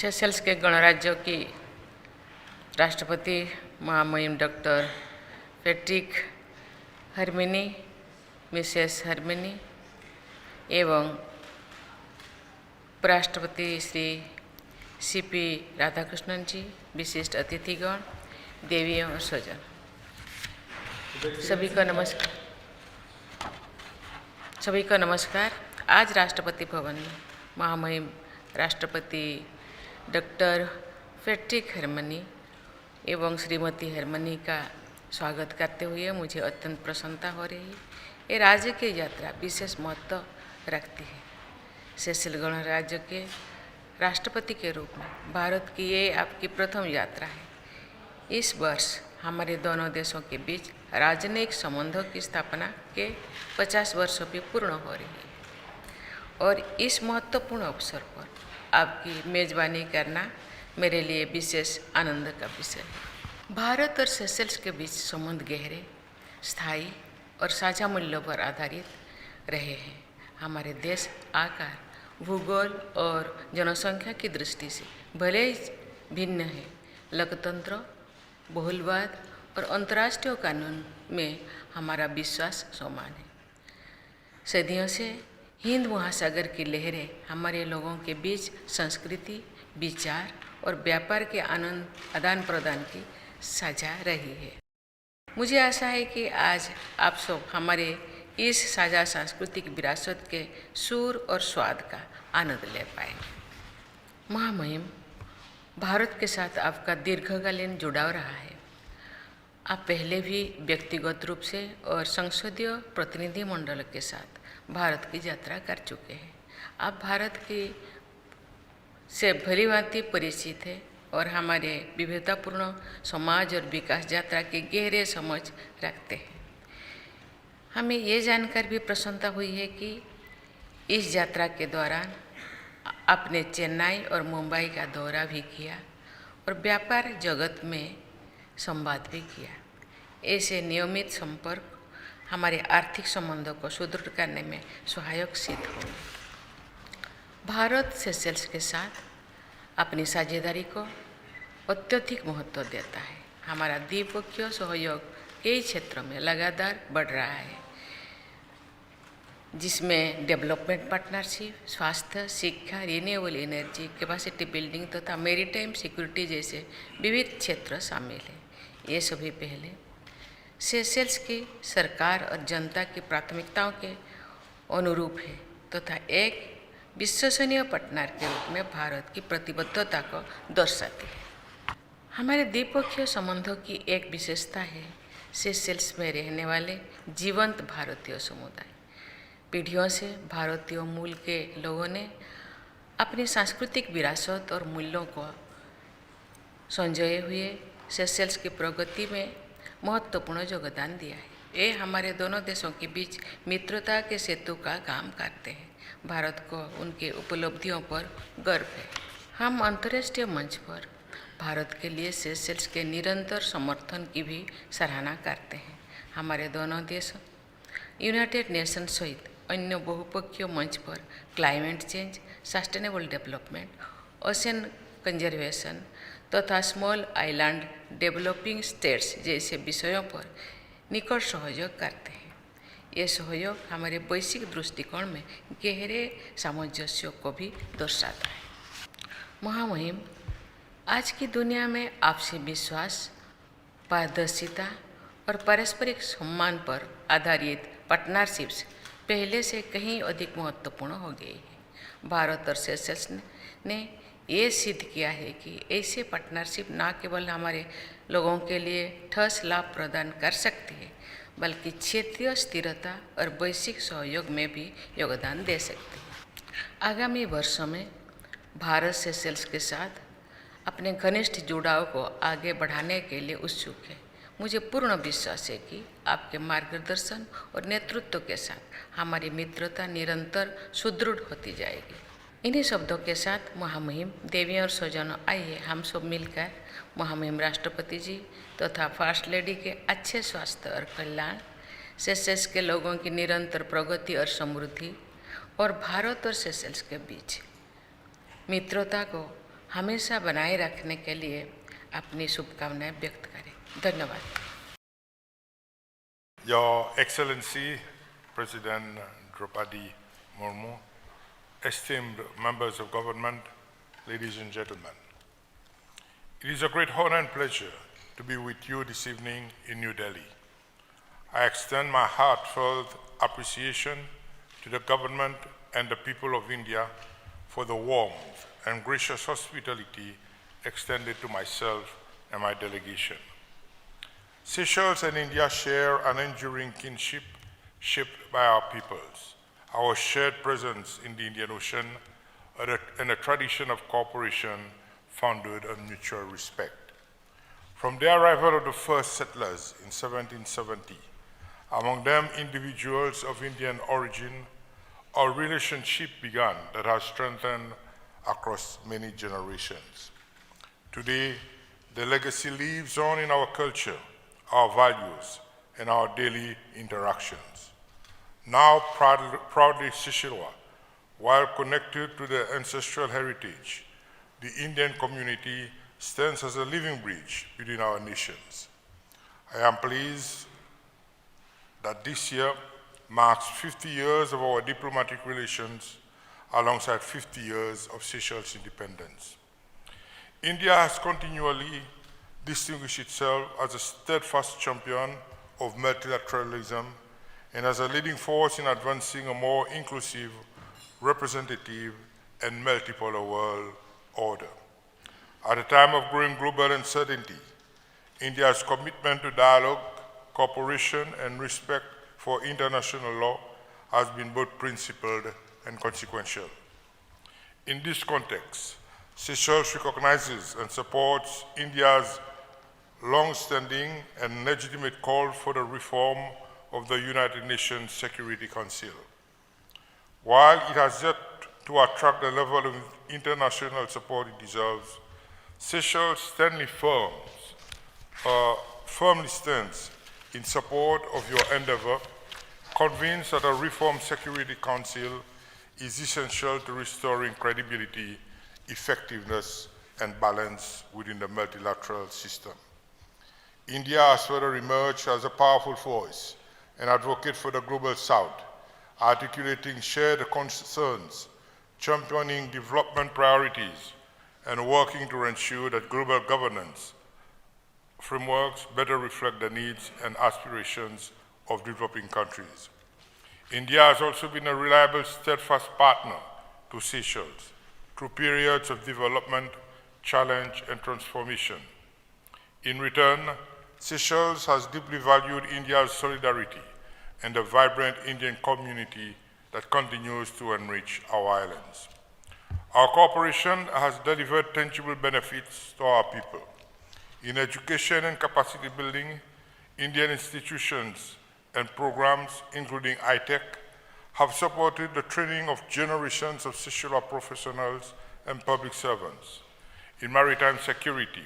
Seychelles के गणराज्यों की राष्ट्रपति महामहिम डॉक्टर पैट्रिक हरमिनी, मिसेस हरमिनी एवं उपराष्ट्रपति श्री सीपी राधाकृष्णन जी, विशिष्ट अतिथिगण, देवियों और स्वजन, सभी को नमस्कार। आज राष्ट्रपति भवन में महामहिम राष्ट्रपति डॉक्टर पैट्रिक हरमिनी एवं श्रीमती हरमिनी का स्वागत करते हुए मुझे अत्यंत प्रसन्नता हो रही है। ये राज्य की यात्रा विशेष महत्व रखती है। सेशेल्स गणराज्य के राष्ट्रपति के रूप में भारत की ये आपकी प्रथम यात्रा है। इस वर्ष हमारे दोनों देशों के बीच राजनयिक संबंधों की स्थापना के 50 वर्षों भी पूर्ण हो रही है और इस महत्वपूर्ण अवसर पर आपकी मेज़बानी करना मेरे लिए विशेष आनंद का विषय है। भारत और सेशेल्स के बीच संबंध गहरे, स्थायी और साझा मूल्यों पर आधारित रहे हैं। हमारे देश आकार, भूगोल और जनसंख्या की दृष्टि से भले ही भिन्न है, लोकतंत्र, बहुलवाद और अंतर्राष्ट्रीय कानून में हमारा विश्वास समान है। सदियों से हिंद महासागर की लहरें हमारे लोगों के बीच संस्कृति, विचार और व्यापार के आदान प्रदान की साझा रही है। मुझे आशा है कि आज आप सब हमारे इस साझा सांस्कृतिक विरासत के सुर और स्वाद का आनंद ले पाएंगे। महामहिम, भारत के साथ आपका दीर्घकालीन जुड़ाव रहा है। आप पहले भी व्यक्तिगत रूप से और संसदीय प्रतिनिधि मंडल के साथ भारत की यात्रा कर चुके हैं। आप भारत की से भलीभांति परिचित है और हमारे विविधतापूर्ण समाज और विकास यात्रा की गहरे समझ रखते हैं। हमें ये जानकर भी प्रसन्नता हुई है कि इस यात्रा के दौरान आपने चेन्नई और मुंबई का दौरा भी किया और व्यापार जगत में संवाद भी किया। ऐसे नियमित संपर्क हमारे आर्थिक संबंधों को सुदृढ़ करने में सहायक सिद्ध होंगे। भारत सेशेल्स के साथ अपनी साझेदारी को अत्यधिक महत्व देता है। हमारा द्विपक्षीय सहयोग कई क्षेत्रों में लगातार बढ़ रहा है, जिसमें डेवलपमेंट पार्टनरशिप, स्वास्थ्य, शिक्षा, रिन्यूएबल एनर्जी, कैपेसिटी बिल्डिंग तथा मैरीटाइम सिक्योरिटी जैसे विविध क्षेत्र शामिल हैं। ये सभी पहले सेशेल्स की सरकार और जनता की प्राथमिकताओं के अनुरूप है तथा एक विश्वसनीय पार्टनर के रूप में भारत की प्रतिबद्धता को दर्शाती है। हमारे द्विपक्षीय संबंधों की एक विशेषता है सेशेल्स में रहने वाले जीवंत भारतीय समुदाय। पीढ़ियों से भारतीय मूल के लोगों ने अपनी सांस्कृतिक विरासत और मूल्यों को संजोए हुए सेशेल्स की प्रगति में महत्वपूर्ण योगदान दिया है। ये हमारे दोनों देशों के बीच मित्रता के सेतु का काम करते हैं। भारत को उनके उपलब्धियों पर गर्व है। हम अंतर्राष्ट्रीय मंच पर भारत के लिए सेशेल्स के निरंतर समर्थन की भी सराहना करते हैं। हमारे दोनों देश यूनाइटेड नेशन सहित अन्य बहुपक्षीय मंच पर climate change, sustainable development, ocean conservation तथा स्मॉल आइलैंड डेवलपिंग स्टेट्स जैसे विषयों पर निकट सहयोग करते हैं। ये सहयोग हमारे वैश्विक दृष्टिकोण में गहरे सामंजस्य को भी दर्शाता है। महामहिम, आज की दुनिया में आपसी विश्वास, पारदर्शिता और पारस्परिक सम्मान पर आधारित पार्टनरशिप्स पहले से कहीं अधिक महत्वपूर्ण हो गई है। भारत और सेशेल्स ने ये सिद्ध किया है कि ऐसे पार्टनरशिप न केवल हमारे लोगों के लिए ठोस लाभ प्रदान कर सकती है, बल्कि क्षेत्रीय स्थिरता और वैश्विक सहयोग में भी योगदान दे सकती है। आगामी वर्षों में भारत सेशेल्स के साथ अपने घनिष्ठ जुड़ाव को आगे बढ़ाने के लिए उत्सुक है। मुझे पूर्ण विश्वास है कि आपके मार्गदर्शन और नेतृत्व के साथ हमारी मित्रता निरंतर सुदृढ़ होती जाएगी। इन्हीं शब्दों के साथ महामहिम, देवियों और स्वजनों, आइए हम सब मिलकर महामहिम राष्ट्रपति जी तथा फर्स्ट लेडी के अच्छे स्वास्थ्य और कल्याण, सेशेल्स के लोगों की निरंतर प्रगति और समृद्धि और भारत और सेशेल्स के बीच मित्रता को हमेशा बनाए रखने के लिए अपनी शुभकामनाएं व्यक्त करें। धन्यवाद। Your Excellency, President Droupadi Murmu, esteemed members of government, ladies and gentlemen. It is a great honor and pleasure to be with you this evening in New Delhi. I extend my heartfelt appreciation to the government and the people of India for the warmth and gracious hospitality extended to myself and my delegation. Seychelles and India share an enduring kinship shaped by our peoples, our shared presence in the Indian Ocean, and a tradition of cooperation founded on mutual respect. From the arrival of the first settlers in 1770, among them individuals of Indian origin, our relationship began that has strengthened across many generations. Today, the legacy lives on in our culture, our values, and our daily interactions. Now proudly Seychellois, while connected to their ancestral heritage, the Indian community stands as a living bridge between our nations. I am pleased that this year marks 50 years of our diplomatic relations alongside 50 years of Seychelles' independence. India has continually distinguished itself as a steadfast champion of multilateralism and as a leading force in advancing a more inclusive, representative, and multipolar world order. At a time of growing global uncertainty, India's commitment to dialogue, cooperation, and respect for international law has been both principled and consequential. In this context, Seychelles recognizes and supports India's long-standing and legitimate call for the reform of the United Nations Security Council. While it has yet to attract the level of international support it deserves, Seychelles firmly stands in support of your endeavor, convinced that a reformed Security Council is essential to restoring credibility, effectiveness, and balance within the multilateral system. India has further emerged as a powerful voice and advocate for the Global South, articulating shared concerns, championing development priorities, and working to ensure that global governance frameworks better reflect the needs and aspirations of developing countries. India has also been a reliable, steadfast partner to Seychelles through periods of development, challenge, and transformation. In return, Seychelles has deeply valued India's solidarity and the vibrant Indian community that continues to enrich our islands. Our cooperation has delivered tangible benefits to our people. In education and capacity building, Indian institutions and programs, including ITech, have supported the training of generations of Seychellois professionals and public servants. In maritime security,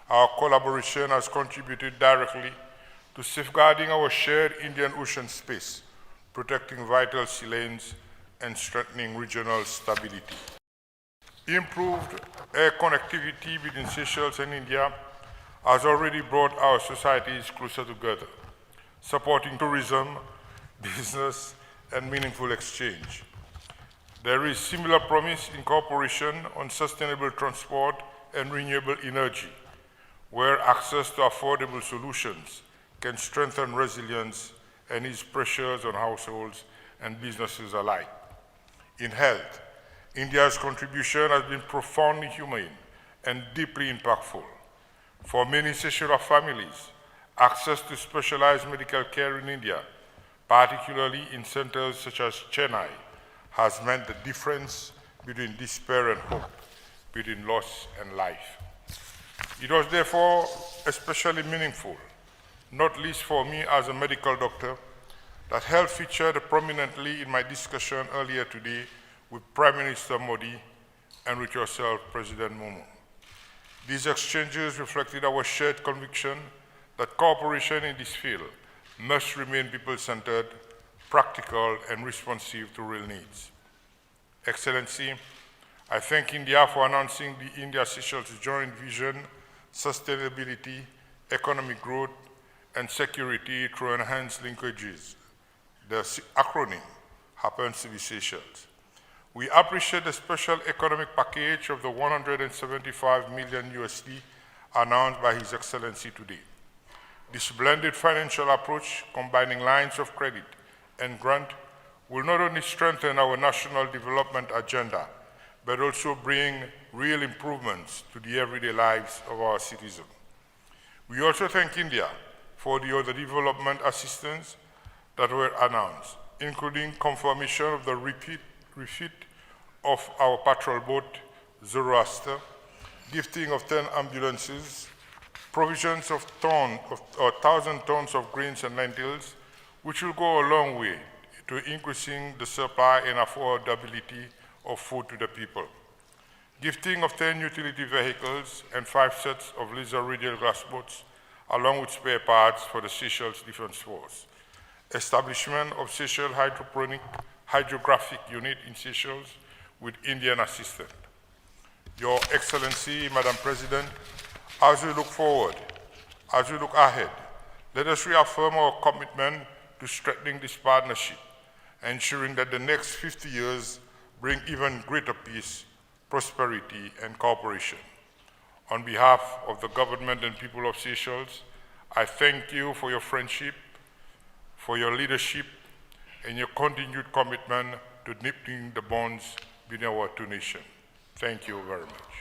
our collaboration has contributed directly to safeguarding our shared Indian Ocean space, protecting vital sea lanes, and strengthening regional stability. Improved air connectivity between Seychelles and India has already brought our societies closer together, supporting tourism, business, and meaningful exchange. There is similar promise in cooperation on sustainable transport and renewable energy, where access to affordable solutions can strengthen resilience and ease pressures on households and businesses alike. In health, India's contribution has been profoundly humane and deeply impactful. For many Seychellois families, access to specialized medical care in India, particularly in centers such as Chennai, has meant the difference between despair and hope, between loss and life. It was therefore especially meaningful, not least for me as a medical doctor, that health featured prominently in my discussion earlier today with Prime Minister Modi and with yourself, President Murmu. These exchanges reflected our shared conviction that cooperation in this field must remain people-centered, practical, and responsive to real needs. Excellency, I thank India for announcing the India-Seychelles Joint Vision, Sustainability, Economic Growth, and Security through enhanced linkages. The acronym happens to be Seychelles. We appreciate the special economic package of the 175 million USD announced by His Excellency today. This blended financial approach, combining lines of credit and grant, will not only strengthen our national development agenda, but also bring real improvements to the everyday lives of our citizens. We also thank India for the other development assistance that were announced, including confirmation of the refit of our patrol boat, Zoroaster, gifting of 10 ambulances, provisions of 1,000 tons of grains and lentils, which will go a long way to increasing the supply and affordability of food to the people. Gifting of 10 utility vehicles and 5 sets of laser radial glass boats, along with spare parts for the Seychelles Defense Force. Establishment of Seychelles Hydrographic Unit in Seychelles with Indian assistance. Your Excellency, Madam President, as we look forward, as we look ahead, let us reaffirm our commitment to strengthening this partnership, ensuring that the next 50 years bring even greater peace, prosperity, and cooperation. On behalf of the government and people of Seychelles, I thank you for your friendship, for your leadership, and your continued commitment to deepening the bonds between our two nations. Thank you very much.